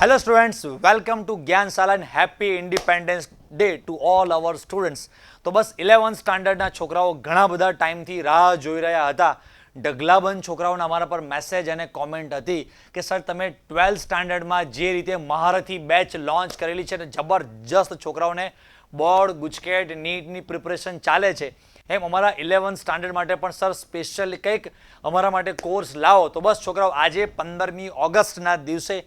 Hello students, welcome to Gyansala and happy Independence Day to all our students. તો બસ 11th સ્ટાન્ડર્ડના છોકરાઓ ઘણા બધા ટાઈમથી રાહ જોઈ રહ્યા હતા. ઢગલાબંધ છોકરાઓના અમારા પર મેસેજ અને કોમેન્ટ હતી કે સર તમે 12th સ્ટાન્ડર્ડમાં જે રીતે મહારથી બેચ લોન્ચ કરેલી છે ને જબરજસ્ત છોકરાઓને બોર્ડ ગુજકેટ નીટની પ્રિપરેશન ચાલે છે એમ અમારા 11th સ્ટાન્ડર્ડ માટે પણ સર સ્પેશિયલ કંઈક અમારા માટે કોર્સ લાવો. તો બસ છોકરાઓ આજે 15મી ઓગસ્ટના દિવસે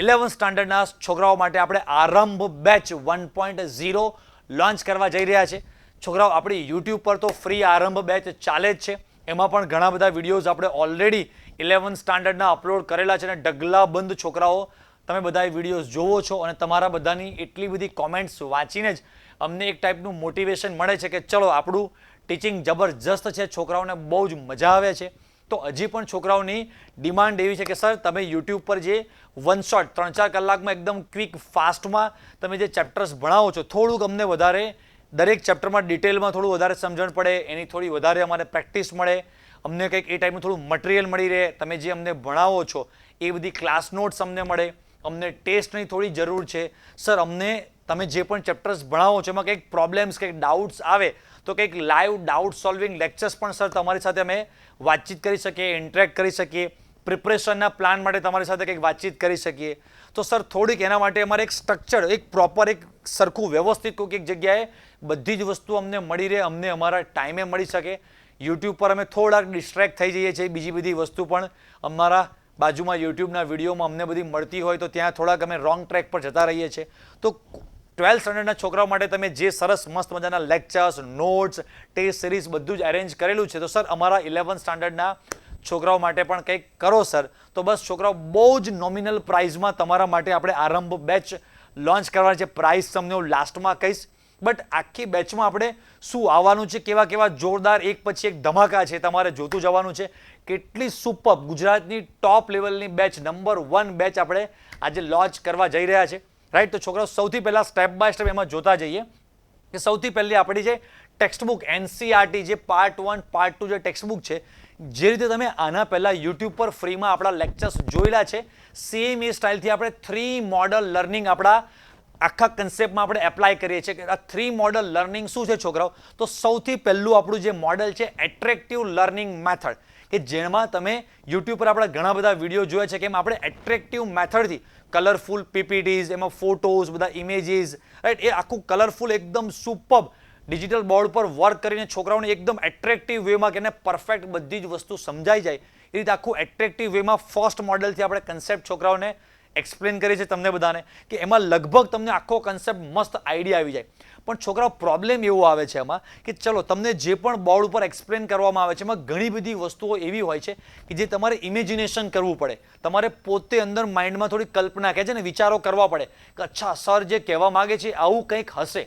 11th સ્ટાન્ડર્ડના છોકરાઓ માટે આપણે આરંભ બેચ 1.0 લોન્ચ કરવા જઈ રહ્યા છે. છોકરાઓ આપણી યુટ્યુબ પર તો ફ્રી આરંભ બેચ ચાલે જ છે. એમાં પણ ઘણા બધા વિડીયોઝ આપણે ઓલરેડી 11th સ્ટાન્ડર્ડના અપલોડ કરેલા છે અને ઢગલાબંધ છોકરાઓ તમે બધા વિડીયોઝ જોવો છો અને તમારા બધાની એટલી બધી કોમેન્ટ્સ વાંચીને જ અમને એક ટાઈપનું મોટિવેશન મળે છે કે ચલો આપણું ટીચિંગ જબરજસ્ત છે, છોકરાઓને બહુ જ મજા આવે છે. તો હજી પણ છોકરાઓની ડિમાન્ડ એવી છે કે સર તમે યુટ્યુબ પર જે વન શોટ 3-4 કલાકમાં એકદમ ક્વિક ફાસ્ટમાં તમે જે ચેપ્ટર્સ ભણાવો છો થોડુંક અમને વધારે દરેક ચેપ્ટરમાં ડિટેલમાં થોડું વધારે સમજણ પડે, એની થોડી વધારે અમારે પ્રેક્ટિસ મળે, અમને કંઈક એ ટાઈપનું થોડું મટીરિયલ મળી રહે, તમે જે અમને ભણાવો છો એ બધી ક્લાસ નોટ્સ અમને મળે, અમને ટેસ્ટની થોડી જરૂર છે. સર અમને તમે જે પણ ચેપ્ટર્સ ભણાવો છો એમાં કંઈક પ્રોબ્લેમ્સ કંઈક ડાઉટ્સ આવે તો કંઈક લાઈવ ડાઉટ સોલ્વિંગ લેક્ચર્સ પણ સર તમારી સાથે અમે વાતચીત કરી શકીએ, ઇન્ટરેક્ટ કરી શકીએ, પ્રિપરેશનના પ્લાન માટે તમારી સાથે કંઈક વાતચીત કરી શકીએ. તો સર થોડીક એના માટે અમારે એક સ્ટ્રક્ચર, એક પ્રોપર, એક સરખું વ્યવસ્થિત કોઈક એક જગ્યાએ બધી જ વસ્તુ અમને મળી રહે, અમને અમારા ટાઈમે મળી શકે. યુટ્યુબ પર અમે થોડાક ડિસ્ટ્રેક્ટ થઈ જઈએ છીએ, બીજી બધી વસ્તુ પણ અમારા બાજુમાં યુટ્યુબના વિડીયોમાં અમને બધી મળતી હોય તો ત્યાં થોડાક અમે રોંગ ટ્રેક પર જતા રહીએ છીએ. તો 12th સ્ટાન્ડર્ડના છોકરાઓ માટે તમે જે સરસ મસ્ત મજાના લેક્ચર્સ, નોટ્સ, ટેસ્ટ સિરીઝ બધું જ અરેન્જ કરેલું છે તો સર અમારા 11th સ્ટાન્ડર્ડના છોકરાઓ માટે પણ કંઈક કરો સર. તો બસ છોકરાઓ બહુ જ નોમિનલ પ્રાઇઝમાં તમારા માટે આપણે આરંભ બેચ લોન્ચ કરવાની છે. પ્રાઇસ તમને હું લાસ્ટમાં કહીશ, બટ આખી બેચમાં આપણે શું આવવાનું છે, કેવા કેવા જોરદાર એક પછી એક ધમાકા છે તમારે જોતું જવાનું છે. કેટલી સુપર ગુજરાતની ટોપ લેવલની બેચ, નંબર 1 બેચ આપણે આજે લોન્ચ કરવા જઈ રહ્યા છે. રાઈટ, તો છોકરાઓ સૌથી પહેલાં સ્ટેપ બાય સ્ટેપ એમાં જોતા જઈએ કે સૌથી પહેલી આપણી જે ટેક્સ્ટબુક એનસીઆરટી જે પાર્ટ 1 પાર્ટ 2 જે ટેક્સ્ટબુક છે, જે રીતે તમે આના પહેલાં યુટ્યુબ પર ફ્રીમાં આપણા લેક્ચર્સ જોયેલા છે સેમ એ સ્ટાઇલથી આપણે 3 મોડલ લર્નિંગ આપણા આખા કન્સેપ્ટમાં આપણે એપ્લાય કરીએ છીએ. કે આ 3 મોડલ લર્નિંગ શું છે છોકરાઓ? તો સૌથી પહેલું આપણું જે મોડલ છે એટ્રેક્ટિવ લર્નિંગ મેથડ, કે જેમાં તમે યુટ્યુબ પર આપણા ઘણા બધા વિડીયો જોયા છે કે એમ આપણે એટ્રેક્ટિવ મેથડથી કલરફુલ પીપીટીઝ, એમાં ફોટોઝ, બધા ઇમેજીસ, રાઈટ, એ આખું કલરફુલ એકદમ સુપર ડિજિટલ બોર્ડ પર વર્ક કરીને છોકરાઓને એકદમ એટ્રેક્ટિવ વેમાં કે એને પરફેક્ટ બધી જ વસ્તુ સમજાઈ જાય એ રીતે આખું એટ્રેક્ટિવ વેમાં ફર્સ્ટ મોડલથી આપણે કન્સેપ્ટ છોકરાઓને એક્સપ્લેન કરીએ છીએ તમને બધાને કે એમાં લગભગ તમને આખો કન્સેપ્ટ મસ્ત આઈડિયા આવી જાય. પણ છોકરાઓ પ્રોબ્લેમ એવો આવે છે એમાં કે ચલો તમને જે પણ બોર્ડ ઉપર એક્સપ્લેન કરવામાં આવે છે એમાં ઘણી બધી વસ્તુઓ એવી હોય છે કે જે તમારે ઇમેજિનેશન કરવું પડે, તમારે પોતે અંદર માઇન્ડમાં થોડી કલ્પના કહે છે ને વિચારો કરવા પડે કે અચ્છા સર જે કહેવા માગે છે આવું કંઈક હશે.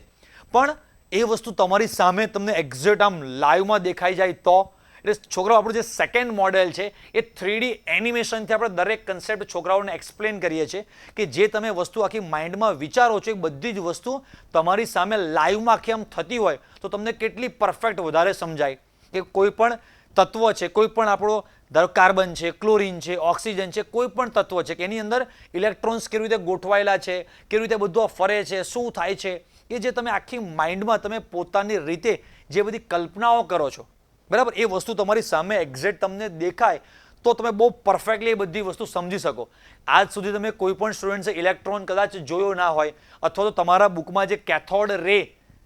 પણ એ વસ્તુ તમારી સામે તમને એક્ઝેક્ટ આમ લાઈવમાં દેખાઈ જાય તો એટલે છોકરાઓ આપણું જે સેકન્ડ મોડેલ છે એ 3D એનિમેશનથી આપણે દરેક કન્સેપ્ટ છોકરાઓને એક્સપ્લેન કરીએ છીએ કે જે તમે વસ્તુ આખી માઇન્ડમાં વિચારો છો એ બધી જ વસ્તુ તમારી સામે લાઈવમાં આખી આમ થતી હોય તો તમને કેટલી પરફેક્ટ વધારે સમજાય કે કોઈ પણ તત્વ છે, કોઈ પણ આપણો કાર્બન છે, ક્લોરીન છે, ઓક્સિજન છે, કોઈ પણ તત્વ છે કે એની અંદર ઇલેક્ટ્રોન્સ કેવી રીતે ગોઠવાયેલા છે, કેવી રીતે બધું ફરે છે, શું થાય છે, એ જે તમે આખી માઇન્ડમાં તમે પોતાની રીતે જે બધી કલ્પનાઓ કરો છો, બરાબર, એ વસ્તુ તમારી સામે એક્ઝેક્ટ તમને દેખાય તો તમે બહુ પરફેક્ટલી એ બધી વસ્તુ સમજી શકો. આજ સુધી તમે કોઈ પણ સ્ટુડન્ટ્સે ઇલેક્ટ્રોન કદાચ જોયો ના હોય અથવા તો તમારા બુકમાં જે કેથોડ રે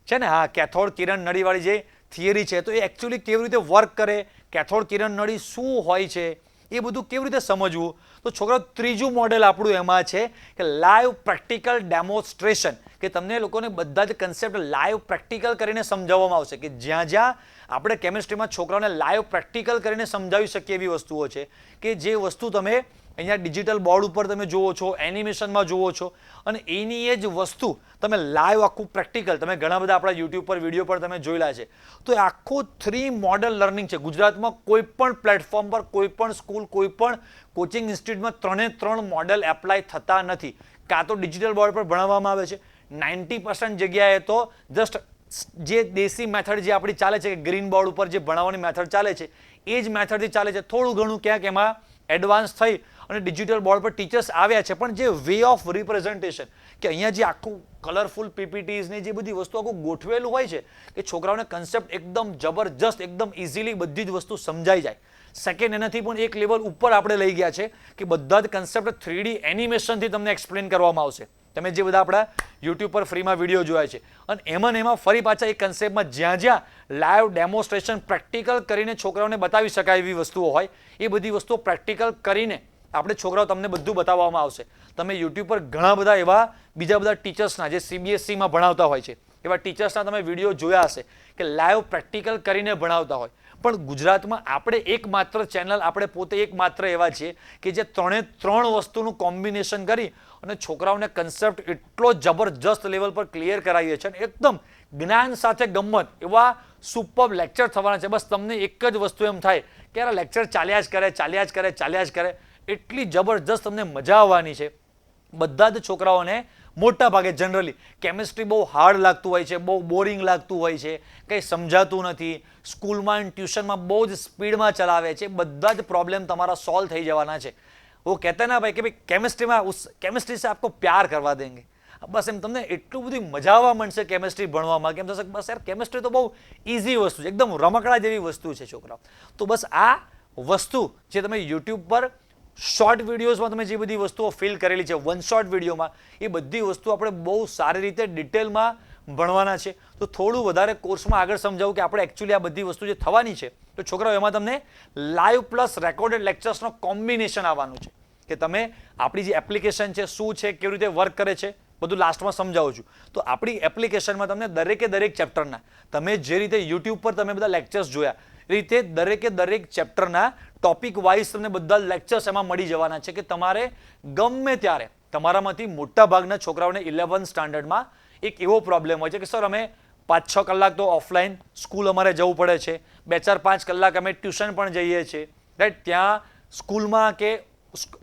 છે ને, હા, કેથોડ કિરણ નળીવાળી જે થિયરી છે તો એ એકચ્યુઅલી કેવી રીતે વર્ક કરે, કેથોડ કિરણ નળી શું હોય છે, એ બધું કેવી રીતે સમજવું. તો છોકરાઓ ત્રીજું મોડેલ આપણું એમાં છે કે લાઈવ પ્રેક્ટિકલ ડેમોન્સ્ટ્રેશન, કે તમને લોકોને બધા જ કન્સેપ્ટ લાઈવ પ્રેક્ટિકલ કરીને સમજાવવામાં આવશે કે જ્યાં જ્યાં આપણે કેમિસ્ટ્રીમાં છોકરાઓને લાઈવ પ્રેક્ટિકલ કરીને સમજાવી શકીએ એવી વસ્તુઓ છે કે જે વસ્તુ તમે અહીંયા ડિજિટલ બોર્ડ ઉપર તમે જુઓ છો, એનિમેશનમાં જુઓ છો અને એની એ જ વસ્તુ તમે લાઈવ આખું પ્રેક્ટિકલ તમે ઘણા બધા આપણા યુટ્યુબ પર વિડીયો પર તમે જોયેલા છે. તો એ આખું 3 મોડલ લર્નિંગ છે. ગુજરાતમાં કોઈ પણ પ્લેટફોર્મ પર, કોઈ પણ સ્કૂલ, કોઈ પણ કોચિંગ ઇન્સ્ટિટ્યૂટમાં 3 મોડલ એપ્લાય થતા નથી. કાં તો ડિજિટલ બોર્ડ પર ભણાવવામાં આવે છે, 90% જગ્યાએ તો જસ્ટ જે દેશી મેથડ જે આપણી ચાલે છે કે ગ્રીન બોર્ડ ઉપર જે ભણાવવાની મેથડ ચાલે છે એ જ મેથડથી ચાલે છે. થોડું ઘણું ક્યાંક એમાં એડવાન્સ થઈ અને ડિજિટલ બોર્ડ પર ટીચર્સ આવ્યા છે, પણ જે વે ઓફ રિપ્રેઝન્ટેશન કે અહીંયા જે આખું કલરફુલ પીપીટીઝ ને જે બધી વસ્તુ આખું ગોઠવેલું હોય છે કે છોકરાઓને કન્સેપ્ટ એકદમ જબરજસ્ત, એકદમ ઇઝીલી બધી જ વસ્તુ સમજાઈ જાય. સેકન્ડ, એનાથી પણ એક લેવલ ઉપર આપણે લઈ ગયા છે કે બધા જ કન્સેપ્ટ 3D એનિમેશનથી તમને એક્સપ્લેન કરવામાં આવશે. તમે જે બધા આપણા યુટ્યુબ પર ફ્રીમાં વિડીયો જોયા છે, અને એમાં ફરી પાછા એક કન્સેપ્ટમાં જ્યાં લાઈવ ડેમોન્સ્ટ્રેશન પ્રેક્ટિકલ કરીને છોકરાઓને બતાવી શકાય એવી વસ્તુઓ હોય, એ બધી વસ્તુઓ પ્રેક્ટિકલ કરીને આપણે છોકરાઓ તમને બધું બતાવવામાં આવશે. તમે યુટ્યુબ પર ઘણા બધા એવા બીજા બધા ટીચર્સના જે CBSEમાં ભણાવતા હોય છે એવા ટીચર્સના તમે વિડીયો જોયા હશે કે લાઈવ પ્રેક્ટિકલ કરીને ભણાવતા હોય. પણ ગુજરાતમાં આપણે એકમાત્ર ચેનલ, આપણે પોતે એકમાત્ર એવા છીએ કે જે ત્રણ વસ્તુનું કોમ્બિનેશન કરી અને છોકરાઓને કન્સેપ્ટ એટલો જબરજસ્ત લેવલ પર ક્લિયર કરાવીએ છીએ, અને એકદમ જ્ઞાન સાથે ગમ્મત એવા સુપર લેક્ચર થવાના છે. બસ તમને એક જ વસ્તુ એમ થાય કે યાર લેક્ચર ચાલ્યા જ કરે, એટલી જબરજસ્ત તમને મજા આવવાની છે. બધા જ છોકરાઓને મોટા ભાગે જનરલી કેમિસ્ટ્રી બહુ હાર્ડ લાગતું હોય છે, બહુ બોરિંગ લાગતું હોય છે, કંઈ સમજાતું નથી, સ્કૂલમાં ટ્યુશનમાં બહુ જ સ્પીડમાં ચલાવે છે, બધા જ પ્રોબ્લેમ તમારા સોલ્વ થઈ જવાના છે. वो कहते हैं ना भाई कि भाई केमिस्ट्री से आपको प्यार करवा देंगे. બસ એમ તમને એટલું બધું મજા આવવા માંડશે કેમિસ્ટ્રી ભણવામાં, કેમ થશે બસ યાર કેમિસ્ટ્રી તો બહુ ઇઝી વસ્તુ છે, એકદમ રમકડા જેવી વસ્તુ છે છોકરાઓ. તો બસ આ વસ્તુ જે તમે યુટ્યુબ પર શોર્ટ વિડીયોઝમાં તમે જે બધી વસ્તુઓ ફીલ કરેલી છે, વન શોર્ટ વિડીયોમાં, એ બધી વસ્તુ આપણે બહુ સારી રીતે ડિટેલમાં ભણવાના છે. તો થોડું વધારે કોર્સમાં આગળ સમજાવું કે આપણે એકચ્યુઅલી આ બધી વસ્તુ જે થવાની છે, તો છોકરાઓ એમાં તમને લાઈવ પ્લસ રેકોર્ડેડ લેક્ચર્સનો કોમ્બિનેશન આવવાનું છે કે તમે આપણી જે એપ્લિકેશન છે શું છે, કેવી રીતે વર્ક કરે છે, બધું લાસ્ટમાં સમજાવું છું. તો આપણી એપ્લિકેશનમાં તમને દરેકે દરેક ચેપ્ટરના, તમે જે રીતે યુટ્યુબ પર તમે બધા લેક્ચર્સ જોયા એ રીતે દરેકે દરેક ચેપ્ટરના ટોપિક વાઇઝ તમને બધા લેક્ચર્સ એમાં મળી જવાના છે કે તમારે ગમે ત્યારે, તમારામાંથી મોટા ભાગના છોકરાઓને 11th સ્ટાન્ડર્ડમાં એક એવો પ્રોબ્લેમ હોય છે કે સર અમે 5-6 કલાક તો ઓફલાઈન સ્કૂલ અમારે જવું પડે છે, 2-4-5 કલાક અમે ટ્યુશન પણ જઈએ છીએ, રાઈટ? ત્યાં સ્કૂલમાં કે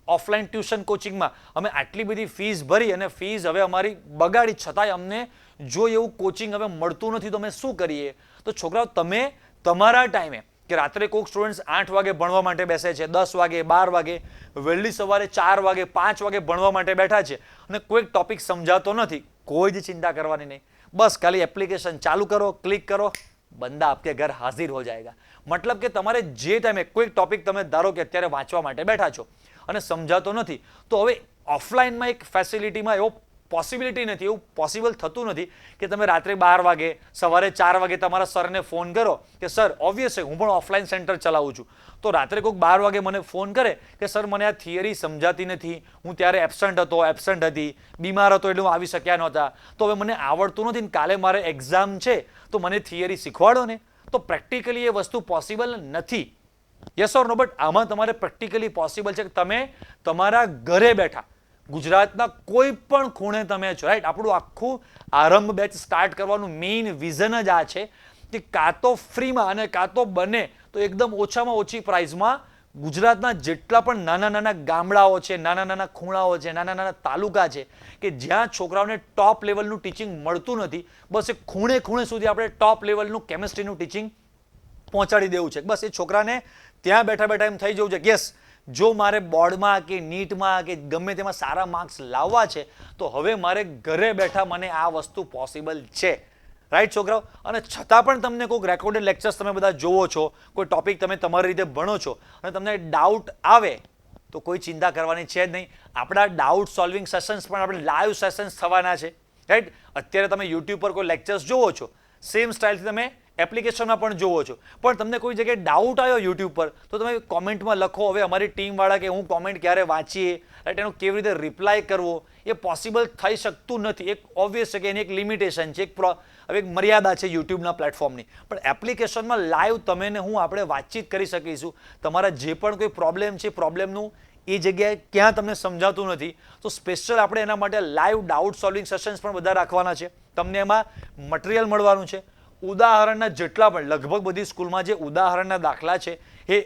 ઓફલાઈન ટ્યુશન કોચિંગમાં અમે આટલી બધી ફીસ ભરી અને ફીસ હવે અમારી બગાડી, છતાંય અમને જો એવું કોચિંગ હવે મળતું નથી તો અમે શું કરીએ? તો છોકરાઓ તમે તમારા ટાઈમે કે રાત્રે કોઈક સ્ટુડન્ટ્સ 8 વાગે ભણવા માટે બેસે છે, 10 વાગે, 12 વાગે, વહેલી સવારે 4 વાગે, 5 વાગે ભણવા માટે બેઠા છે અને કોઈક ટોપિક સમજાતો નથી, કોઈ જ ચિંતા કરવાની નહીં. બસ ખાલી એપ્લિકેશન ચાલુ કરો, ક્લિક કરો, બંદા આપકે ઘર હાજર હો જાયગા. મતલબ કે તમારે જે ટાઈમે કોઈક ટોપિક તમે ધારો કે અત્યારે વાંચવા માટે બેઠા છો અને સમજાતો નથી, તો હવે ઓફલાઈનમાં એક ફેસિલિટીમાં એવો પોસિબિલિટી નથી, એવું પોસિબલ થતું નથી કે તમે રાત્રે 12 વાગે, સવારે 4 વાગે તમારા સરને ફોન કરો કે સર ઓબ્વિયસ છે હું પણ ઓફલાઈન સેન્ટર ચલાવું છું, તો રાત્રે કોઈક 12 વાગે મને ફોન કરે કે સર મને આ થિયરી સમજાતી નથી, હું ત્યારે એબસન્ટ હતી, બીમાર હતો એટલે હું આવી શક્યા નહોતા, તો હવે મને આવડતું નથી ને કાલે મારે એક્ઝામ છે તો મને થિયરી શીખવાડો ને. તો પ્રેક્ટિકલી એ વસ્તુ પોસિબલ નથી. Yes or no? બટ આમાં તમારે પ્રેક્ટિકલી પોસિબલ છે કે તમે તમારા ઘરે બેઠા ગુજરાતના કોઈ પણ ખૂણે તમે છો, રાઈટ? આપણું આખું આરંભ બેચ સ્ટાર્ટ કરવાનું મેઇન વિઝન જ આ છે કે કાં તો ફ્રીમાં અને કાં તો બને તો એકદમ ઓછામાં ઓછી પ્રાઇઝમાં ગુજરાતના જેટલા પણ નાના નાના ગામડાઓ છે, નાના નાના ખૂણાઓ છે, નાના નાના તાલુકા છે કે જ્યાં છોકરાઓને ટોપ લેવલનું ટીચિંગ મળતું નથી, બસ એ ખૂણે ખૂણે સુધી આપણે ટોપ લેવલનું કેમિસ્ટ્રીનું ટીચિંગ પહોંચાડી દેવું છે. બસ એ છોકરાને ત્યાં બેઠા બેઠા એમ થઈ જવું છે કે યસ, જો મારે બોર્ડમાં કે નીટમાં કે ગમે તેમાં સારા માર્ક્સ લાવવા છે તો હવે મારે ઘરે બેઠા મને આ વસ્તુ પોસિબલ છે, રાઈટ છોકરાઓ? અને છતાં પણ તમને કોઈક રેકોર્ડેડ લેક્ચર્સ તમે બધા જોવો છો, કોઈ ટોપિક તમે તમારી રીતે ભણો છો અને તમને ડાઉટ આવે તો કોઈ ચિંતા કરવાની છે જ નહીં. આપણા ડાઉટ સોલ્વિંગ સેશન્સ પણ આપણે લાઈવ સેશન્સ થવાના છે, રાઈટ? અત્યારે તમે યુટ્યુબ પર કોઈ લેક્ચર્સ જોવો છો, સેમ સ્ટાઇલથી તમે એપ્લિકેશનમાં પણ જોવો છો, પણ તમને કોઈ જગ્યાએ ડાઉટ આવ્યો યુટ્યુબ પર તો તમે કોમેન્ટમાં લખો. હવે અમારી ટીમવાળા કે હું કોમેન્ટ ક્યારે વાંચીએ, રાઈટ, એનો કેવી રીતે રિપ્લાય કરવો, એ પોસિબલ થઈ શકતું નથી. એક ઓબ્વિયસ છે કે એની એક લિમિટેશન છે, હવે એક મર્યાદા છે યુટ્યુબના પ્લેટફોર્મની. પણ એપ્લિકેશનમાં લાઈવ તમે ને હું આપણે વાતચીત કરી શકીશું. તમારા જે પણ કોઈ પ્રોબ્લેમ છે, પ્રોબ્લેમનું એ જગ્યાએ ક્યાં તમને સમજાતું નથી તો સ્પેશિયલ આપણે એના માટે લાઈવ ડાઉટ સોલ્વિંગ સેશન્સ પણ બધા રાખવાના છે. તમને એમાં મટીરિયલ મળવાનું છે. ઉદાહરણના જેટલા પણ, લગભગ બધી સ્કૂલમાં જે ઉદાહરણના દાખલા છે એ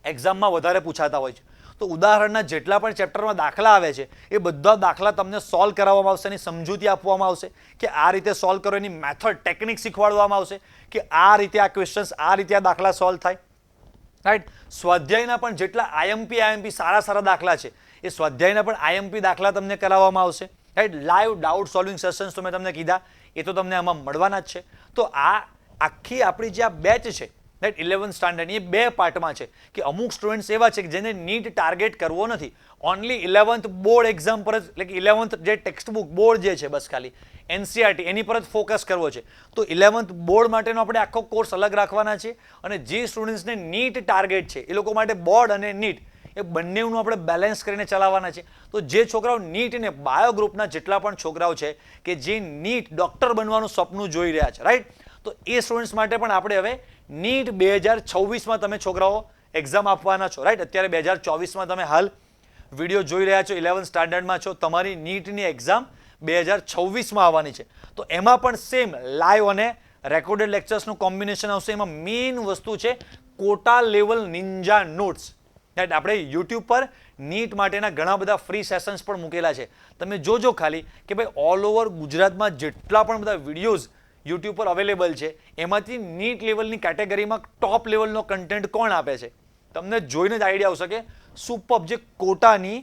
એક્ઝામમાં વધારે પૂછાતા હોય છે. તો ઉદાહરણના જેટલા પણ ચેપ્ટરમાં દાખલા આવે છે એ બધા દાખલા તમને સોલ્વ કરાવવામાં આવશે, એની સમજૂતી આપવામાં આવશે કે આ રીતે સોલ્વ કરો, એની મેથડ ટેકનિક શીખવાડવામાં આવશે કે આ રીતે આ ક્વેશ્ચન્સ, આ રીતે આ દાખલા સોલ્વ થાય. રાઈટ. સ્વાધ્યાયના પણ જેટલા આઈએમપી સારા સારા દાખલા છે એ સ્વાધ્યાયના પણ આઈએમપી દાખલા તમને કરાવવામાં આવશે. Right. Live doubt solving sessions તો મેં તમને કીધા એ તો તમને આમાં મળવાના જ છે. તો આ આખી આપણી જે આ બેચ છે રાઈટ 11th સ્ટાન્ડર્ડની એ બે પાર્ટમાં છે કે અમુક સ્ટુડન્ટ્સ એવા છે કે જેને નીટ ટાર્ગેટ કરવો નથી, ઓનલી 11th બોર્ડ એક્ઝામ પર જ, એટલે કે 11th જે ટેક્સ્ટ બુક બોર્ડ જે છે બસ ખાલી એનસીઆરટી એની પર જ ફોકસ કરવો છે. તો 11th બોર્ડ માટેનો આપણે આખો કોર્સ અલગ રાખવાના છે અને જે સ્ટુડન્ટ્સને નીટ ટાર્ગેટ છે એ લોકો માટે બોર્ડ અને નીટ એ બંનેનું આપણે બેલેન્સ કરીને ચલાવવાના છે. તો જે છોકરાઓ નીટ અને બાયો ગ્રુપના જેટલા પણ છોકરાઓ છે કે જે નીટ ડૉક્ટર બનવાનું સપનું જોઈ રહ્યા છે રાઈટ, તો એ સ્ટુડન્ટ્સ માટે પણ આપણે હવે નીટ 2026માં તમે છોકરાઓ એક્ઝામ આપવાના છો રાઈટ. અત્યારે 2024માં તમે હાલ વિડીયો જોઈ રહ્યા છો, 11th સ્ટાન્ડર્ડમાં છો, તમારી નીટની એક્ઝામ 2026માં આવવાની છે. તો એમાં પણ સેમ લાઈવ અને રેકોર્ડેડ લેક્ચર્સનું કોમ્બિનેશન આવશે. એમાં મેઇન વસ્તુ છે Kota level ninja notes right. આપણે યુટ્યુબ પર નીટ માટેના ઘણા બધા ફ્રી સેશન્સ પણ મૂકેલા છે. તમે જોજો ખાલી કે ભાઈ ઓલ ઓવર ગુજરાતમાં જેટલા પણ બધા વિડીયોઝ યુટ્યુબ પર અવેલેબલ છે એમાંથી નીટ લેવલની કેટેગરીમાં ટોપ લેવલનો કન્ટેન્ટ કોણ આપે છે તમને જોઈને જ આઈડિયા આવશે કે સુપર જે કોટાની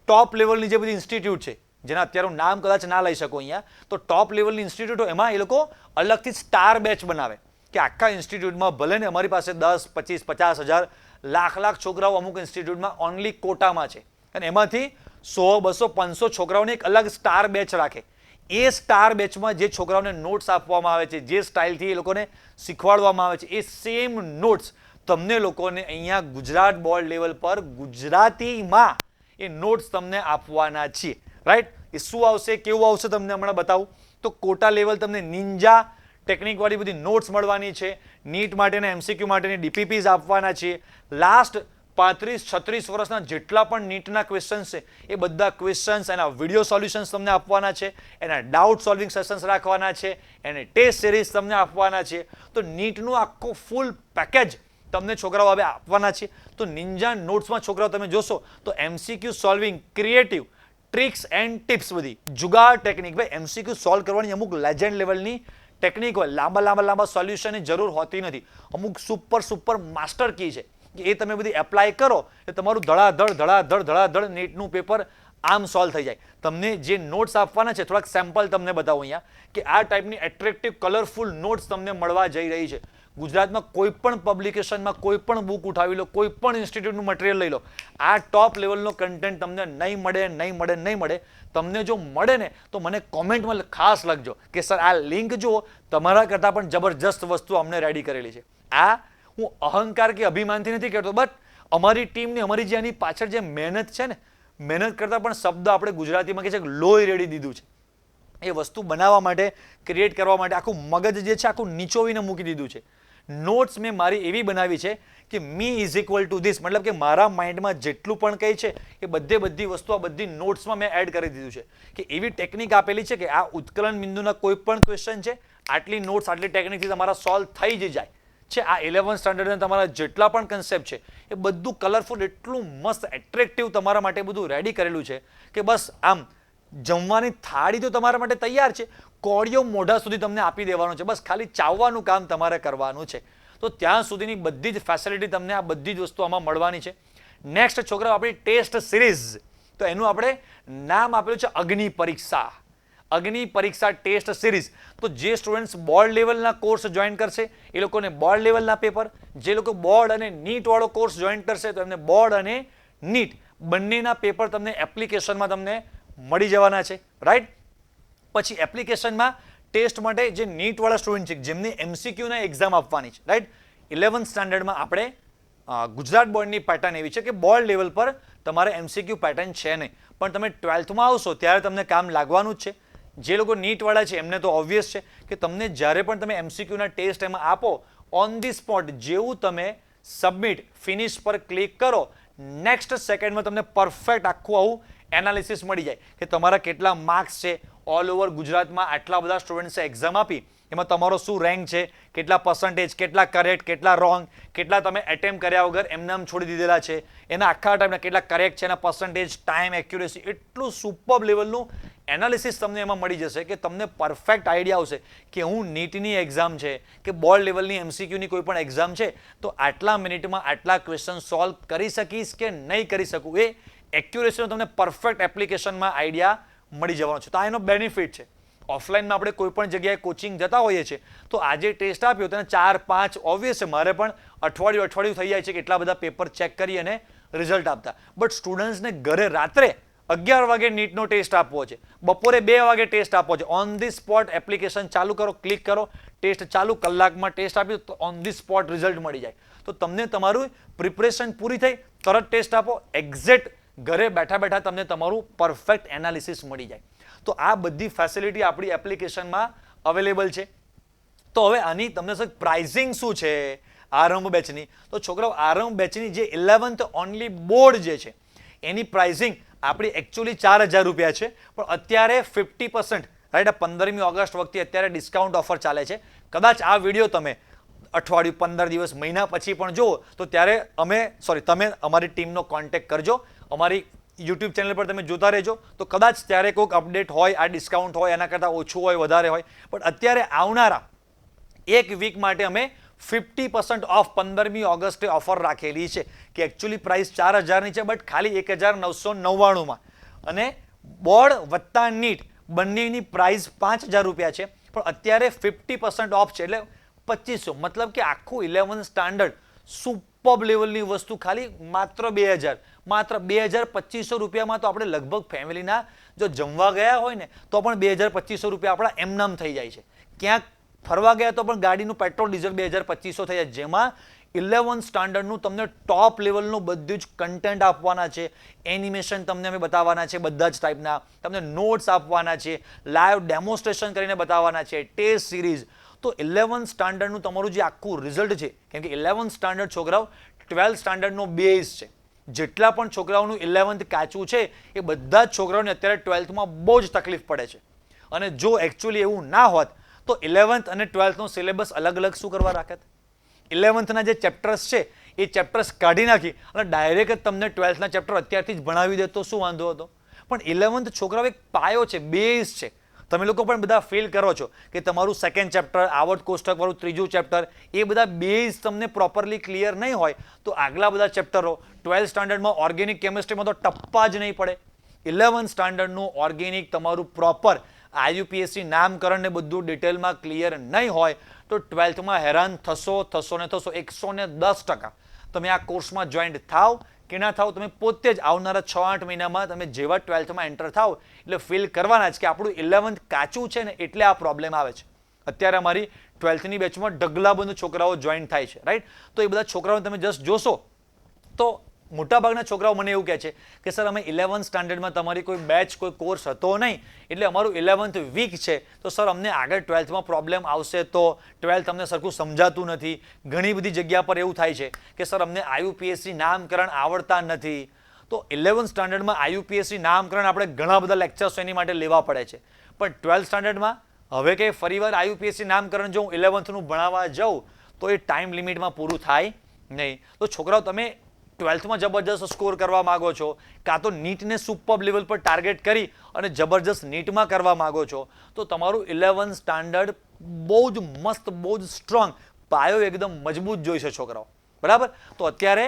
ટોપ લેવલની જે બધી ઇન્સ્ટિટ્યૂટ છે જેના અત્યારે હું નામ કદાચ ના લઈ શકું અહીંયા, તો ટોપ લેવલની ઇન્સ્ટિટ્યૂટો એમાં એ લોકો અલગથી સ્ટાર બેચ બનાવે કે આખા ઇન્સ્ટિટ્યૂટમાં ભલે ને અમારી પાસે 10, 25, 50,000 લાખ છોકરાઓ અમુક ઇન્સ્ટિટ્યૂટમાં ઓનલી કોટામાં છે અને એમાંથી 100, 200, 500 છોકરાઓને એક અલગ સ્ટાર બેચ રાખે. એ સ્ટાર બેચમાં જે છોકરાઓને નોટ્સ આપવામાં આવે છે, જે સ્ટાઇલથી એ લોકોને શીખવાડવામાં આવે છે, એ સેમ નોટ્સ તમને લોકોને અહીંયા ગુજરાત બોર્ડ લેવલ પર ગુજરાતીમાં એ નોટ્સ તમને આપવાના છીએ રાઈટ. એ શું આવશે, કેવું આવશે તમને હમણાં બતાવું. તો કોટા લેવલ તમને નિંજા ટેકનિકવાળી બધી નોટ્સ મળવાની છે. નીટ માટેના એમસીક્યુ માટેની ડીપીપીઝ આપવાના છે. લાસ્ટ 35-36 વર્ષના જેટલા પણ નીટના ક્વેશ્ચન્સ છે એ બધા ક્વેશ્ચન્સ એના વિડીયો સોલ્યુશન્સ તમને આપવાના છે, એના ડાઉટ સોલ્વિંગ સેશન્સ રાખવાના છે, એને ટેસ્ટ સિરીઝ તમને આપવાના છે. તો નીટનું આખું ફૂલ પેકેજ તમને છોકરાઓ હવે આપવાના છે. તો નિંજા નોટ્સમાં છોકરાઓ તમે જોશો તો MCQ solving, creative tricks and tips, બધી જુગાડ ટેકનિક. ભાઈ એમસીક્યુ સોલ્વ કરવાની અમુક લેજન્ડ લેવલની ટેકનિક હોય, લાંબા સોલ્યુશનની જરૂર હોતી નથી. અમુક સુપર માસ્ટર કી છે કે એ તમે બધી એપ્લાય કરો એટલે તમારું ધડાધડ નીટનું પેપર આમ સોલ્વ થઈ જાય. તમને જે નોટ્સ આપવાના છે થોડાક સેમ્પલ તમને બતાવું અહીંયા કે આ ટાઈપની એટ્રેક્ટિવ કલરફુલ નોટ્સ તમને મળવા જઈ રહી છે. ગુજરાતમાં કોઈ પણ પબ્લિકેશનમાં કોઈ પણ બુક ઉઠાવી લો, કોઈ પણ ઇન્સ્ટિટ્યૂટનું મટીરિયલ લઈ લો, આ ટોપ લેવલનો કન્ટેન્ટ તમને નહીં મળે. તમને જો મળે ને તો મને કોમેન્ટમાં ખાસ લખજો કે સર આ લિંક જુઓ, તમારા કરતાં પણ જબરજસ્ત વસ્તુ અમને રેડી કરેલી છે. આ હું અહંકાર કે અભિમાનથી નથી કહેતો, બટ અમારી ટીમની, અમારી જે આની પાછળ જે મહેનત છે ને, મહેનત કરતાં પણ શબ્દ આપણે ગુજરાતીમાં કહે છે કે લોહી રેડી દીધું છે. એ વસ્તુ બનાવવા માટે, ક્રિએટ કરવા માટે આખું મગજ જે છે આખું નીચોવીને મૂકી દીધું છે. નોટ્સ મેં મારી એવી બનાવી છે કે મી ઇઝ ઇક્વલ ટુ ધીસ, મતલબ કે મારા માઇન્ડમાં જેટલું પણ કંઈ છે એ બધી વસ્તુ આ બધી નોટ્સમાં મેં એડ કરી દીધું છે. કે એવી ટેકનિક આપેલી છે કે આ ઉત્કલન બિંદુના કોઈ પણ ક્વેશ્ચન છે, આટલી નોટ્સ આટલી ટેકનિકથી તમારા સોલ્વ થઈ જ જાય છે. આ 11th સ્ટાન્ડર્ડના તમારા જેટલા પણ કન્સેપ્ટ છે એ બધું કલરફુલ, એટલું મસ્ત એટ્રેક્ટિવ તમારા માટે બધું રેડી કરેલું છે કે બસ આમ જમવાની થાળી તો તમારા માટે તૈયાર છે, કોળિયો મોઢા સુધી તમને આપી દેવાનો છે, બસ ખાલી ચાવવાનું કામ તમારે કરવાનું છે. તો ત્યાં સુધીની બધી જ ફેસિલિટી તમને આ બધી જ વસ્તુ આમાં મળવાની છે. નેક્સ્ટ છોકરાઓ આપણી ટેસ્ટ સિરીઝ, તો એનું આપણે નામ આપેલું છે અગ્નિ પરીક્ષા ટેસ્ટ સિરીઝ. તો જે સ્ટુડન્ટ્સ બોર્ડ લેવલના કોર્સ જોઈન કરશે એ લોકોને બોર્ડ લેવલના પેપર, જે લોકો બોર્ડ અને નીટ વાળો કોર્સ જોઈન કરશે તો એમને બોર્ડ અને નીટ બંનેના પેપર તમને એપ્લિકેશનમાં તમને મળી જવાના છે રાઈટ. પછી એપ્લિકેશનમાં ટેસ્ટ માટે જે નીટ વાળા સ્ટુડન્ટ છે જેમને એમસીક્યુના એક્ઝામ આપવાની છે રાઈટ. 11th સ્ટાન્ડર્ડમાં આપણે ગુજરાત બોર્ડની પેટર્ન એવી છે કે બોર્ડ લેવલ પર તમારે એમસીક્યુ પેટર્ન છે નહીં, પણ તમે 12thમાં આવશો ત્યારે તમને કામ લાગવાનું જ છે. જે લોકો નીટવાળા છે એમને તો ઓબ્વિયસ છે કે તમને જ્યારે પણ તમે એમસીક્યુના ટેસ્ટ એમાં આપો, ઓન ધી સ્પોટ જેવું તમે સબમિટ ફિનિશ પર ક્લિક કરો, નેક્સ્ટ સેકન્ડમાં તમને પરફેક્ટ આખું આવું એનાલિસિસ મળી જાય કે તમારા કેટલા માર્ક્સ છે. ઓલ ઓવર ગુજરાતમાં આટલા બધા સ્ટુડન્ટ્સે એક્ઝામ આપી, એમાં તમારો શું રેન્ક છે, કેટલા પર્સન્ટેજ, કેટલા કરેક્ટ, કેટલા રોંગ, કેટલા તમે એટેમ્પ કર્યા વગર એમનામ છોડી દીધેલા છે, એના આખા ટાઈમના કેટલા કરેક્ટ છે, એના પર્સન્ટેજ, ટાઈમ, એક્યુરેસી, એટલું સુપર લેવલનું એનાલિસિસ તમને એમાં મળી જશે કે તમને પરફેક્ટ આઈડિયા આવશે કે હું નીટની એક્ઝામ છે કે બોર્ડ લેવલની એમસીક્યુની કોઈ પણ એક્ઝામ છે તો આટલા મિનિટમાં આટલા ક્વેશ્ચન સોલ્વ કરી શકીશ કે નહીં કરી શકું, એ એક્યુરેસીનો તમને પરફેક્ટ એપ્લિકેશનમાં આઈડિયા મળી જવાનો છે. તો આ એનો બેનિફિટ છે. ઓફલાઈનમાં આપણે કોઈ પણ જગ્યાએ કોચિંગ જતા હોઈએ છીએ તો આજે ટેસ્ટ આપ્યો તેને 4-5 ઓબ્વિયસ છે મારે પણ અઠવાડિયું થઈ જાય છે કે એટલા બધા પેપર ચેક કરી અને રિઝલ્ટ આપતા. બટ સ્ટુડન્ટ્સને ઘરે રાત્રે 11 વાગે નીટનો ટેસ્ટ આપવો છે, બપોરે 2 વાગે ટેસ્ટ આપવો છે, ઓન ધી સ્પોટ એપ્લિકેશન ચાલુ કરો, ક્લિક કરો, ટેસ્ટ ચાલુ, કલાકમાં ટેસ્ટ આપ્યો તો ઓન ધી સ્પોટ રિઝલ્ટ મળી જાય. તો તમને તમારું પ્રિપરેશન પૂરી થઈ, તરત ટેસ્ટ આપો, એક્ઝેક્ટ ઘરે બેઠા બેઠા તમને તમારું પરફેક્ટ એનાલિસિસ મળી જાય. તો આ બધી ફેસિલિટી આપણી એપ્લિકેશનમાં અવેલેબલ છે. તો હવે આની તમને પ્રાઇઝિંગ શું છે આરંભ બેચની? તો છોકરાઓ આરંભ બેચની જે 11th ઓનલી બોર્ડ જે છે એની પ્રાઇઝિંગ આપણી એકચ્યુઅલી 4000 રૂપિયા છે, પણ અત્યારે 50% રાઈટ, આ 15મી ઓગસ્ટ વખતે અત્યારે ડિસ્કાઉન્ટ ઓફર ચાલે છે. કદાચ આ વિડીયો તમે અઠવાડિયું, 15 દિવસ, મહિના પછી પણ જુઓ તો ત્યારે તમે અમારી ટીમનો કોન્ટેક્ટ કરજો. અમારી યુટ્યુબ ચેનલ પર તમે જોતા રહેજો તો કદાચ ત્યારે કોઈક અપડેટ હોય, આ ડિસ્કાઉન્ટ હોય, એના કરતાં ઓછું હોય, વધારે હોય. પણ અત્યારે આવનારા એક વીક માટે અમે 50% ઓફ 15મી ઓગસ્ટે ઓફર રાખેલી છે કે એકચ્યુઅલી પ્રાઇસ 4000ની છે બટ ખાલી 1999માં, અને બોર્ડ વત્તા નીટ બંનેની પ્રાઇસ 5000 રૂપિયા છે, પણ અત્યારે 50% ઓફ છે એટલે 2500. મતલબ કે આખું 11 સ્ટાન્ડર્ડ સુપર લેવલની વસ્તુ ખાલી માત્ર 2000, માત્ર 2200 રૂપિયામાં. તો આપણે લગભગ ફેમિલીના જો જમવા ગયા હોય ને તો પણ 2200 રૂપિયા આપણા એમનામ થઈ જાય છે. ક્યાંક ફરવા ગયા તો પણ ગાડીનું પેટ્રોલ ડીઝલ 2200 થઈ જાય, જેમાં 11 સ્ટાન્ડર્ડનું તમને ટોપ લેવલનું બધું જ કન્ટેન્ટ આપવાના છે, એનિમેશન તમને અમે બતાવવાના છે બધા જ ટાઈપના, તમને નોટ્સ આપવાના છે, લાઈવ ડેમોન્સ્ટ્રેશન કરીને બતાવવાના છે, ટેસ્ટ સિરીઝ. તો 11 સ્ટાન્ડર્ડનું તમારું જે આખું રિઝલ્ટ છે, કેમ કે 11 સ્ટાન્ડર્ડ છોકરાઓ 12 સ્ટાન્ડર્ડનો બેઝ છે. જેટલા પણ છોકરાઓનું 11th કાચું છે એ બધા જ છોકરાઓને અત્યારે 12thમાં બહુ જ તકલીફ પડે છે. અને જો એકચ્યુઅલી એવું ના હોત તો 11th અને 12thનો સિલેબસ અલગ અલગ શું કરવા રાખત? 11thના જે ચેપ્ટર્સ છે એ ચેપ્ટર્સ કાઢી નાખી અને ડાયરેક્ટ જ તમને 12thના ચેપ્ટર અત્યારથી જ ભણાવી દે તો શું વાંધો હતો? પણ 11th છોકરાઓ એક પાયો છે, બેઝ છે. તમે લોકો પણ બધા ફીલ કરો છો કે તમારું સેકન્ડ ચેપ્ટર, આવર્ત કોષ્ટક વાળું ત્રીજું ચેપ્ટર, એ બધા બેઝ તમને પ્રોપરલી ક્લિયર નહીં હોય તો આગલા બધા ચેપ્ટરો 12 સ્ટાન્ડર્ડમાં ઓર્ગેનિક કેમિસ્ટ્રીમાં તો ટપ્પા જ નહીં પડે. 11 સ્ટાન્ડર્ડનું ઓર્ગેનિક તમારું પ્રોપર IUPAC નામકરણ ને બધું ડિટેલમાં ક્લિયર નહીં હોય તો 12thમાં હેરાન થશો ને થશો. 110% તમે આ કોર્સમાં જોઈન્ટ થાવ કે ના થાવ, તમે પોતે જ આવનારા 6-8 મહિનામાં તમે જેવા 12thમાં એન્ટર થાવ એટલે ફીલ કરવાના જ કે આપણું 11th કાચું છે ને એટલે આ પ્રોબ્લેમ આવે છે. અત્યારે અમારી 12thની બેચમાં ઢગલાબંધ છોકરાઓ જોઈન થાય છે, રાઈટ. તો એ બધા છોકરાઓને તમે જસ્ટ જોશો તો મોટાભાગના છોકરાઓ મને એવું કહે છે કે સર અમે 11 સ્ટાન્ડર્ડમાં તમારી કોઈ બેચ, કોઈ કોર્સ હતો નહીં એટલે અમારું 11th વીક છે તો સર અમને આગળ 12thમાં પ્રોબ્લેમ આવશે તો 12th અમને સરખું સમજાતું નથી. ઘણી બધી જગ્યા પર એવું થાય છે કે સર અમને IUPAC નામકરણ આવડતા નથી. તો 11 સ્ટાન્ડર્ડમાં IUPAC નામકરણ આપણે ઘણા બધા લેક્ચર્સ એની માટે લેવા પડે છે, પણ 12 સ્ટાન્ડર્ડમાં હવે કે ફરીવાર IUPAC નામકરણ જો હું 11thનું ભણાવવા જાઉં તો એ ટાઈમ લિમિટમાં પૂરું થાય નહીં. તો છોકરાઓ તમે 12thમાં જબરજસ્ત સ્કોર કરવા માંગો છો, કાં તો નીટને સુપર લેવલ પર ટાર્ગેટ કરી અને જબરજસ્ત નીટમાં કરવા માંગો છો તો તમારું 11 સ્ટાન્ડર્ડ બહુ જ મસ્ત, બહુ જ સ્ટ્રોંગ પાયો એકદમ મજબૂત જોઈશે છોકરાઓ, બરાબર. તો અત્યારે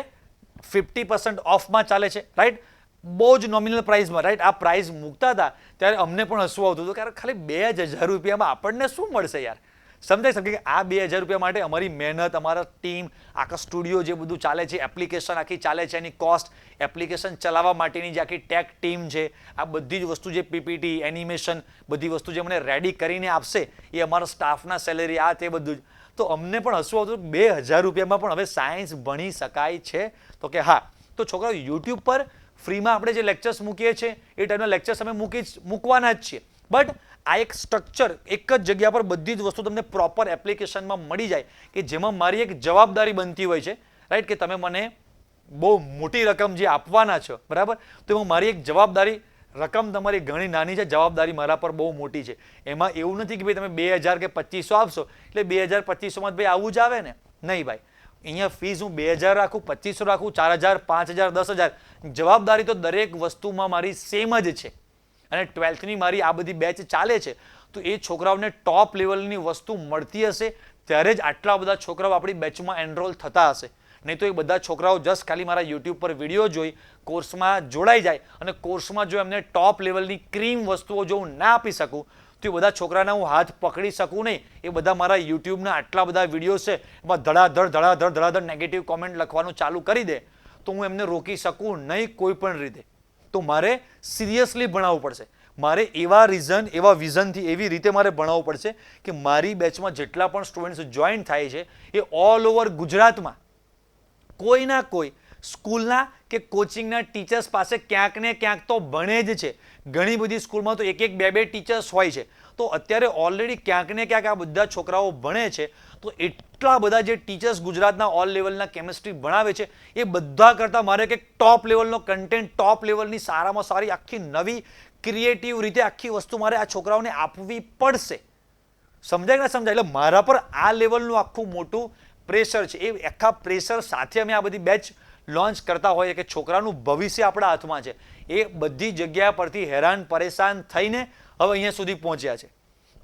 50% ઓફમાં ચાલે છે, રાઈટ. બહુ જ નોમિનલ પ્રાઇસમાં, રાઈટ. આ પ્રાઇસ મૂકતા હતા ત્યારે અમને પણ હસવું આવતું હતું કે ખાલી 2000 રૂપિયામાં આપણને શું મળશે યાર. સમજાઈ શકે કે આ 2000 રૂપિયા માટે અમારી મહેનત, અમારા ટીમ, આખા સ્ટુડિયો જે બધું ચાલે છે, એપ્લિકેશન આખી ચાલે છે, એની કોસ્ટ, એપ્લિકેશન ચલાવવા માટેની જે આખી ટેક ટીમ છે, આ બધી જ વસ્તુ જે PPT, એનિમેશન, બધી વસ્તુ જે મને રેડી કરીને આપશે એ અમારા સ્ટાફના સેલેરી, આ તે બધું જ. તો અમને પણ હસવું આવતું 2000 રૂપિયામાં પણ હવે સાયન્સ ભણી શકાય છે. તો કે હા, તો છોકરાઓ યુટ્યુબ પર ફ્રીમાં આપણે જે લેક્ચર્સ મૂકીએ છીએ એ ટાઈપના લેક્ચર્સ અમે મૂકવાના જ છીએ, બટ આ એક સ્ટ્રક્ચર, એક જ જગ્યા પર બધી જ વસ્તુ તમને પ્રોપર એપ્લિકેશનમાં મળી જાય કે જેમાં મારી એક જવાબદારી બનતી હોય છે, રાઈટ. કે તમે મને બહુ મોટી રકમ જે આપવાના છો, બરાબર, તો એમાં મારી એક જવાબદારી, રકમ તમારી ઘણી નાની છે, જવાબદારી મારા પર બહુ મોટી છે. એમાં એવું નથી કે ભાઈ તમે 2000 કે 2500 આપશો એટલે 2000-2500માં ભાઈ આવું જ આવે ને, નહીં ભાઈ. અહીંયા ફીસ હું 2000 રાખું, 2500 રાખું, 4000, 5000, 10000, જવાબદારી તો દરેક વસ્તુમાં મારી સેમ જ છે. અને 12thની મારી આ બધી બેચ ચાલે છે, તો એ છોકરાઓને ટોપ લેવલની વસ્તુ મળતી હશે ત્યારે જ આટલા બધા છોકરાઓ આપણી બેચમાં એનરોલ થતા હશે. નહીં તો એ બધા છોકરાઓ જસ્ટ ખાલી મારા યુટ્યુબ પર વિડીયો જોઈ કોર્સમાં જોડાઈ જાય અને કોર્સમાં જો એમને ટોપ લેવલની ક્રીમ વસ્તુઓ જો હું ના આપી શકું તો એ બધા છોકરાના હું હાથ પકડી શકું નહીં. એ બધા મારા યુટ્યુબના આટલા બધા વિડીયો છે એમાં ધડાધડ નેગેટિવ કોમેન્ટ લખવાનું ચાલુ કરી દે તો હું એમને રોકી શકું નહીં કોઈ પણ રીતે. તો મારે સિરિયસલી ભણાવવું પડશે. મારે એવા રીઝન એવા વિઝનથી એવી રીતે મારે ભણાવવું પડશે કે મારી બેચમાં જેટલા પણ સ્ટુડન્ટ્સ જોઈન થાય છે એ ઓલ ઓવર ગુજરાતમાં કોઈ ના કોઈ સ્કૂલના કે કોચિંગના ટીચર્સ પાસે ક્યાંક ને ક્યાંક તો ભણે જ છે. ઘણી બધી સ્કૂલમાં તો એક બે ટીચર્સ હોય છે. તો અત્યારે ઓલરેડી ક્યાંક ને ક્યાંક આ બધા છોકરાઓ ભણે છે. તો એટલા બધા જે ટીચર્સ ગુજરાતના ઓલ લેવલના કેમિસ્ટ્રી ભણાવે છે એ બધા કરતાં મારે કંઈક ટોપ લેવલનો કન્ટેન્ટ, ટોપ લેવલની સારામાં સારી આખી નવી ક્રિએટિવ રીતે આખી વસ્તુ મારે આ છોકરાઓને આપવી પડશે. સમજાય કે ના સમજાય? એટલે મારા પર આ લેવલનું આખું મોટું પ્રેશર છે. એ આખા પ્રેશર સાથે અમે આ બધી બેચ લોન્ચ કરતા હોઈએ કે છોકરાનું ભવિષ્ય આપણા હાથમાં છે. એ બધી જગ્યા પરથી હેરાન પરેશાન થઈને હવે અહીંયા સુધી પહોંચ્યા છે.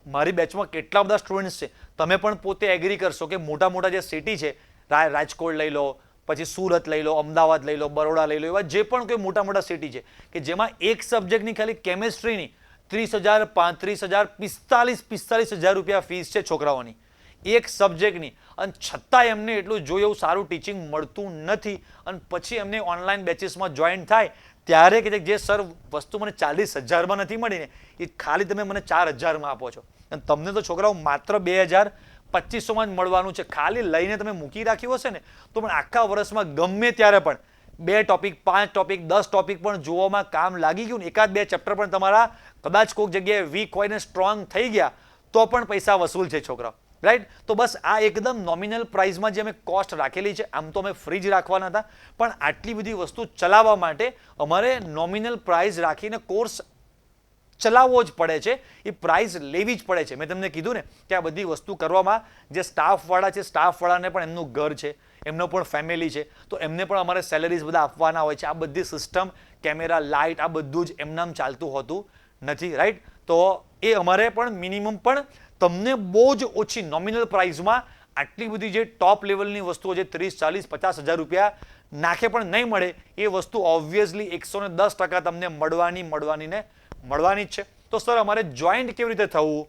મારી બેચમાં કેટલા બધા સ્ટુડન્ટ્સ છે, તમે પણ પોતે એગ્રી કરશો કે મોટા મોટા જે સિટી છે, રાજકોટ લઈ લો, પછી સુરત લઈ લો, અમદાવાદ લઈ લો, બરોડા લઈ લો, એવા જે પણ કોઈ મોટા મોટા સિટી છે કે જેમાં એક સબ્જેક્ટની ખાલી કેમિસ્ટ્રીની 30,000, 35,000, 45,000 રૂપિયા ફીસ છે છોકરાઓની એક સબ્જેક્ટની. અને છતાંય એમને એટલું જોઈએ એવું સારું ટીચિંગ મળતું નથી. અને પછી એમને ઓનલાઈન બેચીસમાં જોઈન થાય ત્યારે કે જે સર વસ્તુ મને 40,000માં નથી મળીને એ ખાલી તમે મને 4,000માં આપો છો અને તમને તો છોકરાઓ માત્ર 2,250માં જ મળવાનું છે. ખાલી લઈને તમે મૂકી રાખ્યું હશે ને તો પણ આખા વર્ષમાં ગમે ત્યારે પણ 2 ટોપિક, 5 ટોપિક, 10 ટોપિક પણ જોવામાં કામ લાગી ગયું ને એકાદ 2 ચેપ્ટર પણ તમારા કદાચ કોઈક જગ્યાએ વીક હોય ને સ્ટ્રોંગ થઈ ગયા તો પણ પૈસા વસૂલ છે છોકરાઓ. રાઈટ? તો બસ આ એકદમ નોમિનલ પ્રાઇસમાં જે અમે કોસ્ટ રાખેલી છે, આમ તો અમે ફ્રી જ રાખવાના હતા પણ આટલી બધી વસ્તુ ચલાવવા માટે અમારે નોમિનલ પ્રાઇસ રાખીને કોર્સ ચલાવવો જ પડે છે. એ પ્રાઇસ લેવી જ પડે છે. મેં તમને કીધું ને કે આ બધી વસ્તુ કરવામાં જે સ્ટાફવાળા છે, સ્ટાફવાળાને પણ એમનું ઘર છે, એમનો પણ ફેમિલી છે, તો એમને પણ અમારે સેલેરીઝ બધા આપવાના હોય છે. આ બધી સિસ્ટમ, કેમેરા, લાઇટ, આ બધું જ એમનામ ચાલતું હોતું નથી. રાઈટ? તો એ અમારે પણ મિનિમમ પણ તમને બહુ જ ઓછી નોમિનલ પ્રાઇસમાં આટલી બધી જે ટોપ લેવલની વસ્તુઓ જે 30, 40, 50,000 રૂપિયા નાખે પણ નહીં મળે એ વસ્તુ ઓબ્વિયસલી 110% તમને મળવાની જ છે. તો સર અમારે જોઈન્ટ કેવી રીતે થવું?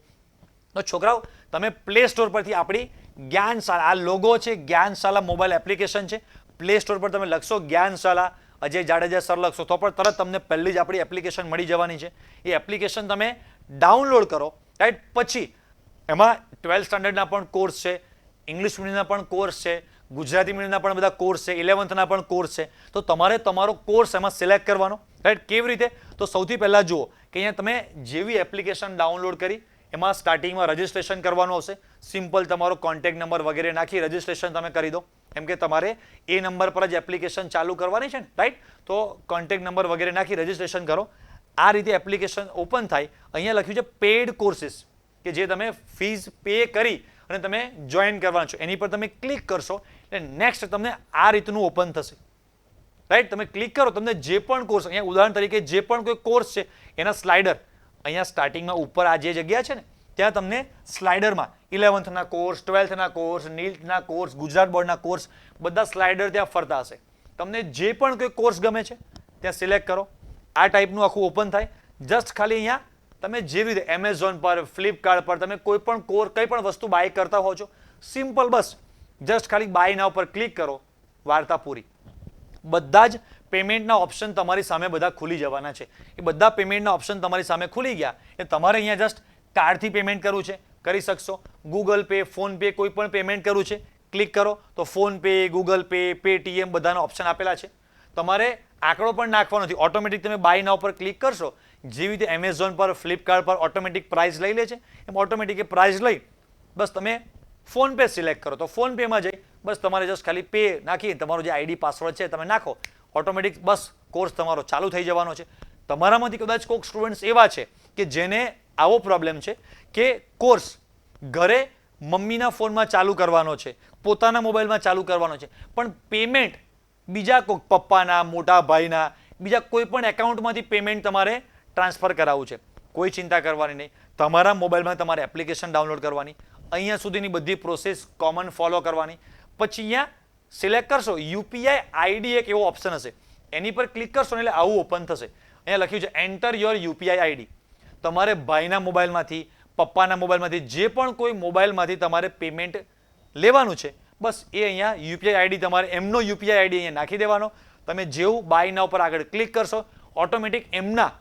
તો છોકરાઓ તમે પ્લે સ્ટોર પરથી આપણી જ્ઞાનશાળા, આ લોગો છે જ્ઞાનશાળા મોબાઈલ એપ્લિકેશન છે, પ્લે સ્ટોર પર તમે લખશો જ્ઞાનશાળા, અજય જાડેજા સર લખશો તો પણ તરત તમને પહેલી જ આપણી એપ્લિકેશન મળી જવાની છે. એ એપ્લિકેશન તમે ડાઉનલોડ કરો. રાઈટ? પછી એમાં 12th સ્ટાન્ડર્ડના પણ કોર્સ છે, ઇંગ્લિશ મીડિયમના પણ કોર્સ છે, ગુજરાતી મીડિયમના પણ બધા કોર્સ છે, 11thના પણ કોર્સ છે. તો તમારે તમારો કોર્સ એમાં સિલેક્ટ કરવાનો. રાઈટ? કેવી રીતે? તો સૌથી પહેલાં જુઓ કે અહીંયા તમે જેવી એપ્લિકેશન ડાઉનલોડ કરી એમાં સ્ટાર્ટિંગમાં રજિસ્ટ્રેશન કરવાનું આવશે. સિમ્પલ તમારો કોન્ટેક્ટ નંબર વગેરે નાખી રજિસ્ટ્રેશન તમે કરી દો. એમ કે તમારે એ નંબર પર જ એપ્લિકેશન ચાલુ કરવાની છે ને. રાઈટ? તો કોન્ટેક્ટ નંબર વગેરે નાખી રજિસ્ટ્રેશન કરો. આ રીતે એપ્લિકેશન ઓપન થાય. અહીંયા લખ્યું છે પેડ કોર્સીસ કે જે તમે ફીસ પે કરી અને તમે જોઈન કરવાના છો. એની પર તમે ક્લિક કરશો એટલે નેક્સ્ટ તમને આ રીતનું ઓપન થશે. રાઈટ? તમે ક્લિક કરો, તમને જે પણ કોર્સ, અહીંયા ઉદાહરણ તરીકે જે પણ કોઈ કોર્સ છે એના સ્લાઇડર અહીંયા સ્ટાર્ટિંગમાં ઉપર આ જે જગ્યા છે ને ત્યાં તમને સ્લાઇડરમાં 11thના કોર્સ, 12thના કોર્સ, નીટના કોર્સ, ગુજરાત બોર્ડના કોર્સ બધા સ્લાઇડર ત્યાં ફરતા હશે. તમને જે પણ કોઈ કોર્સ ગમે છે ત્યાં સિલેક્ટ કરો. આ ટાઈપનું આખું ઓપન થાય. જસ્ટ ખાલી અહીંયા તમે જેવી રીતે એમેઝોન પર, ફ્લિપકાર્ટ પર તમે કોઈ પણ કંઈ પણ વસ્તુ બાય કરતા હો છો, સિમ્પલ બસ જસ્ટ ખાલી બાય નાવ પર ક્લિક કરો, વાર્તા પૂરી. બધા જ પેમેન્ટના ઓપ્શન તમારી સામે બધા ખુલી જવાના છે. એ બધા પેમેન્ટના ઓપ્શન તમારી સામે ખુલી ગયા એટલે તમારે અહીંયા જસ્ટ કાર્ડથી પેમેન્ટ કરવું છે, કરી શકશો. ગૂગલ પે, ફોન પે, કોઈ પણ પેમેન્ટ કરવું છે, ક્લિક કરો તો phone pay, Google pay, Paytm બધાના ઓપ્શન આપેલા છે. તમારે આંકડો પણ નાખવાનો નથી, ઓટોમેટિક તમે બાય નાવ પર ક્લિક કરશો. જેવી રીતે એમેઝોન પર, ફ્લિપકાર્ટ પર ઓટોમેટિક પ્રાઇસ લઈ લે છે એમ ઓટોમેટિક એ પ્રાઇસ લઈ બસ તમે ફોન પે સિલેક્ટ કરો તો ફોન પેમાં જઈ બસ તમારે જસ્ટ ખાલી પે નાખી તમારો જે આઈડી પાસવર્ડ છે તમે નાખો, ઓટોમેટિક બસ કોર્સ તમારો ચાલુ થઈ જવાનો છે. તમારામાંથી કદાચ કોઈક સ્ટુડન્ટ્સ એવા છે કે જેને આવો પ્રોબ્લેમ છે કે કોર્સ ઘરે મમ્મીના ફોનમાં ચાલુ કરવાનો છે, પોતાના મોબાઈલમાં ચાલુ કરવાનો છે, પણ પેમેન્ટ બીજા કોઈક પપ્પાના, મોટા ભાઈના, બીજા કોઈ પણ એકાઉન્ટમાંથી પેમેન્ટ તમારે ટ્રાન્સફર કરાવવું છે, કોઈ ચિંતા કરવાની નહીં. તમારા મોબાઈલમાં તમારે એપ્લિકેશન ડાઉનલોડ કરવાની, અહીંયા સુધીની બધી પ્રોસેસ કોમન ફોલો કરવાની. પછી અહીંયા સિલેક્ટ કરશો યુપીઆઈ આઈડી, એક એવો ઓપ્શન હશે, એની પર ક્લિક કરશો ને એટલે આવું ઓપન થશે. અહીંયા લખ્યું છે એન્ટર યોર યુપીઆઈ આઈડી. તમારે ભાઈના મોબાઈલમાંથી, પપ્પાના મોબાઈલમાંથી, જે પણ કોઈ મોબાઈલમાંથી તમારે પેમેન્ટ લેવાનું છે, બસ એ અહીંયા યુપીઆઈ આઈડી તમારે એમનો યુપીઆઈ આઈડી અહીંયા નાખી દેવાનો. તમે જેવું બાયના ઉપર આગળ ક્લિક કરશો ઓટોમેટિક એમના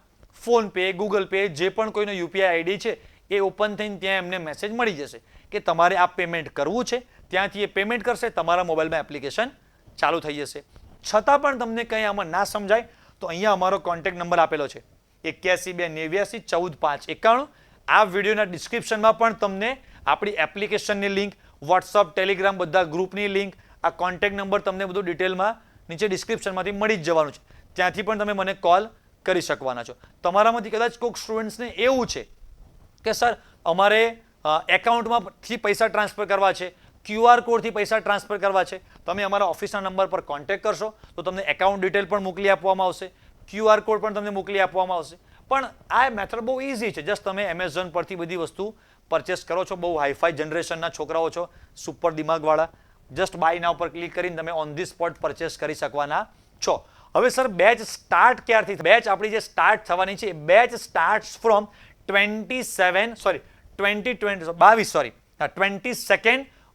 ફોનપે, ગૂગલ પે, જે પણ કોઈનો યુપીઆઈ આઈડી છે એ ઓપન થઈને ત્યાં એમને મેસેજ મળી જશે કે તમારે આ પેમેન્ટ કરવું છે. ત્યાંથી એ પેમેન્ટ કરશે, તમારા મોબાઈલમાં એપ્લિકેશન ચાલુ થઈ જશે. છતાં પણ તમને કંઈ આમાં ના સમજાય તો અહીંયા અમારો કોન્ટેક્ટ નંબર આપેલો છે 812914 આ વિડીયોના ડિસ્ક્રિપ્શનમાં પણ તમને આપણી એપ્લિકેશનની લિંક, વોટ્સઅપ, ટેલિગ્રામ બધા ગ્રુપની લિંક, આ કોન્ટેક્ટ નંબર તમને બધું ડિટેલમાં નીચે ડિસ્ક્રિપ્શનમાંથી મળી જ જવાનું છે. ત્યાંથી પણ તમે મને કોલ કરી શકવાના છો. તમારામાંથી કદાચ કોઈક સ્ટુડન્ટ્સને એવું છે કે સર અમારે એકાઉન્ટમાંથી પૈસા ટ્રાન્સફર કરવા છે, QR કોડથી પૈસા ટ્રાન્સફર કરવા છે, તમે અમારા ઓફિસના નંબર પર કોન્ટેક્ટ કરશો તો તમને એકાઉન્ટ ડિટેલ પણ મોકલી આપવામાં આવશે, QR કોડ પણ તમને મોકલી આપવામાં આવશે. પણ આ મેથડ બહુ ઇઝી છે. જસ્ટ તમે એમેઝોન પરથી બધી વસ્તુ પરચેસ કરો છો, બહુ હાઈફાઈ જનરેશનના છોકરાઓ છો, સુપર દિમાગવાળા, જસ્ટ બાય નાઉ પર ક્લિક કરીને તમે ઓન ધી સ્પોટ પરચેસ કરી શકવાના છો. હવે સર બેચ સ્ટાર્ટ ક્યારથી? બેચ આપણી જે સ્ટાર્ટ થવાની છે, બેચ સ્ટાર્ટ ફ્રોમ 22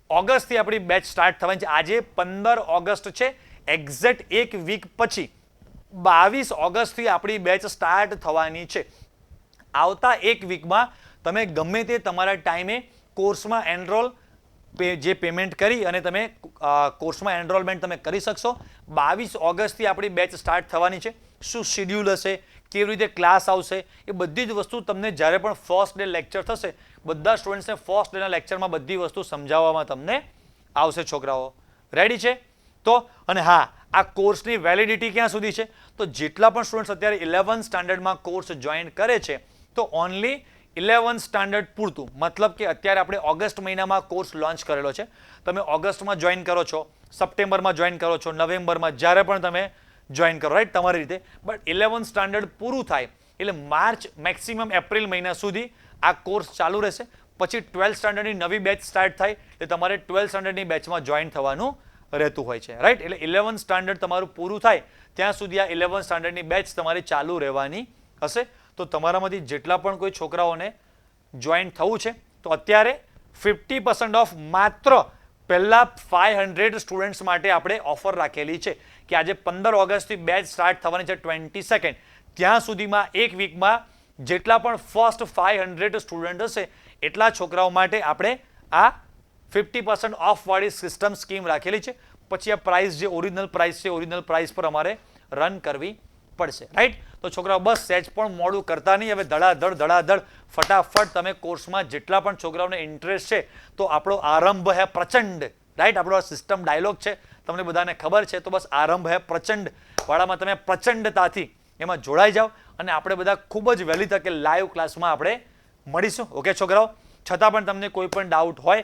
ઓગસ્ટથી આપણી બેચ સ્ટાર્ટ થવાની છે. આજે 15 ઓગસ્ટ છે, એક્ઝેક્ટ એક વીક પછી 22 ઓગસ્ટથી આપણી બેચ સ્ટાર્ટ થવાની છે. આવતા એક વીકમાં તમે ગમે તે તમારા ટાઈમે કોર્સમાં એનરોલ જે પેમેન્ટ કરી અને તમે કોર્સમાં એનરોલમેન્ટ તમે કરી શકશો. 22 ઓગસ્ટથી આપણી બેચ સ્ટાર્ટ થવાની છે. શું શેડ્યુલ હશે, કેવી રીતે ક્લાસ આવશે, એ બધી જ વસ્તુ તમને જ્યારે પણ ફર્સ્ટ ડે લેક્ચર થશે, બધા સ્ટુડન્ટ્સને ફર્સ્ટ ડેના લેક્ચરમાં બધી વસ્તુ સમજાવવામાં તમને આવશે. છોકરાઓ રેડી છે? તો અને હા, આ કોર્સની વેલિડિટી ક્યાં સુધી છે? તો જેટલા પણ સ્ટુડન્ટ્સ અત્યારે 11th સ્ટાન્ડર્ડમાં કોર્સ જોઈન કરે છે તો ઓનલી 11th સ્ટાન્ડર્ડ પૂરતું, મતલબ કે અત્યારે આપણે ઓગસ્ટ મહિનામાં કોર્સ લોન્ચ કરેલો છે. તમે ઓગસ્ટમાં જોઈન કરો છો, સપ્ટેમ્બરમાં જોઈન કરો છો, નવેમ્બરમાં, જ્યારે પણ તમે જોઈન કરો, રાઈટ, તમારી રીતે. બટ 11th સ્ટાન્ડર્ડ પૂરું થાય એટલે માર્ચ, મેક્સિમમ એપ્રિલ મહિના સુધી આ કોર્સ ચાલુ રહેશે. પછી 12th સ્ટાન્ડર્ડની નવી બેચ સ્ટાર્ટ થાય એટલે તમારે 12th સ્ટાન્ડર્ડની બેચમાં જોઈન થવાનું રહેતું હોય છે, રાઈટ. એટલે 11th સ્ટાન્ડર્ડ તમારું પૂરું થાય ત્યાં સુધી આ 11th સ્ટાન્ડર્ડની બેચ તમારી ચાલુ રહેવાની હશે. તો તમારામાંથી જેટલા પણ કોઈ છોકરાઓને જોઈન થવું છે તો અત્યારે 50% ઓફ માત્ર પહેલા 500 સ્ટુડન્ટ્સ માટે આપણે ઓફર રાખેલી છે કે આજે 15 ઓગસ્ટથી બેચ સ્ટાર્ટ થવાની છે 22 ત્યાં સુધીમાં એક વીકમાં જેટલા પણ ફર્સ્ટ 500 સ્ટુડન્ટ હશે એટલા છોકરાઓ માટે આપણે આ 50% ઓફ વાળી સિસ્ટમ સ્કીમ રાખેલી છે. પછી આ પ્રાઇસ જે ઓરિજિનલ પ્રાઇસ છે, ઓરિજિનલ પ્રાઇસ પર અમારે રન કરવી પડશે, રાઈટ. તો છોકરાઓ બસ સહેજ પણ મોડું કરતા નહીં. હવે ધડાધડ ફટાફટ તમે કોર્સમાં જેટલા પણ છોકરાઓને ઇન્ટરેસ્ટ છે તો આપણો આરંભ હે પ્રચંડ, રાઈટ. આપણો સિસ્ટમ ડાયલોગ છે, તમને બધાને ખબર છે. તો બસ આરંભ હે પ્રચંડ વાળામાં તમે પ્રચંડતાથી એમાં જોડાઈ જાઓ અને આપણે બધા ખૂબ જ વહેલી તકે લાઈવ ક્લાસમાં આપણે મળીશું. ઓકે છોકરાઓ? છતાં પણ તમને કોઈ પણ ડાઉટ હોય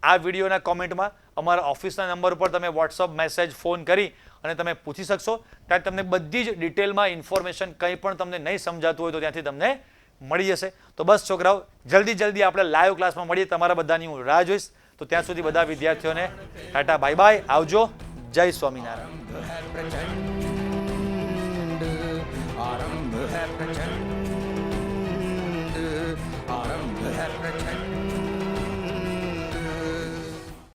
આ વિડીયોના કોમેન્ટમાં અમારા ઓફિસના નંબર ઉપર તમે વોટ્સઅપ મેસેજ, ફોન કરી અને તમે પૂછી શકશો. ત્યાં તમને બધી જ ડિટેલમાં ઇન્ફોર્મેશન, કંઈ પણ તમને નહીં સમજાતું હોય તો ત્યાંથી તમને મળી જશે. તો બસ છોકરાઓ, જલ્દી આપણે લાઈવ ક્લાસમાં મળીએ. તમારા બધાની હું રાહ જોઈશ. તો ત્યાં સુધી બધા વિદ્યાર્થીઓને ટાટા, બાય બાય, આવજો, જય સ્વામિનારાયણ.